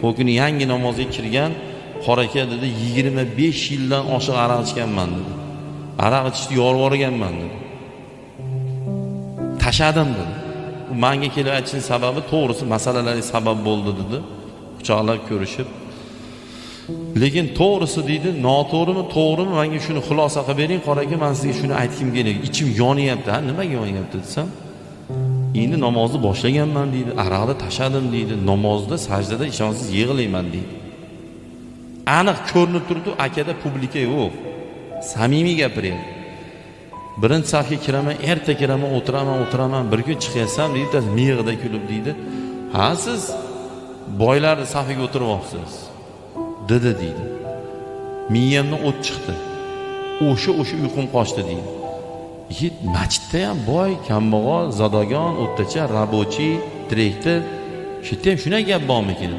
u kuni yangi namozga kirgan qora aka dedi 25 yildan oshiq aroq ichganman dedi. Aroq ichishni yorvorganman dedi. Tashadim dedi. U menga kelib aytishning sababi to'g'risi masalalarga sabab bo'ldi dedi. Quchoqlab ko'rishib. Lekin to'g'risi deydi, noto'g'rimi, to'g'rimi menga shuni xulosa qilib bering, qora aka, men sizga shuni aytkim kerak. Ichim yonyapti. Ha, nimaga yonyapti desam, endi namozni boshlaganman deydi, aroqni tashadim deydi, namozda sajdada ishonsiz yig'layman deydi. Aniq ko'rinib turibdi, akada publika yo'q. Samimiy gapiryapti. Birinchi safga kiraman, erta kiraman, o'tiraman, bir kun chiqyapsam deydi, miyig'ida kulib deydi. Ha, siz boylarning safiga o'tiryapsiz. Dedi deydi. Miyamdan o't chiqdi. O'sha uyqum qochdi deydi. Yigit masjidda ham boy, kambag'al, zodagon, o'rtacha, rabochiy, direktor, shu yerda ham shunday gap bormikin?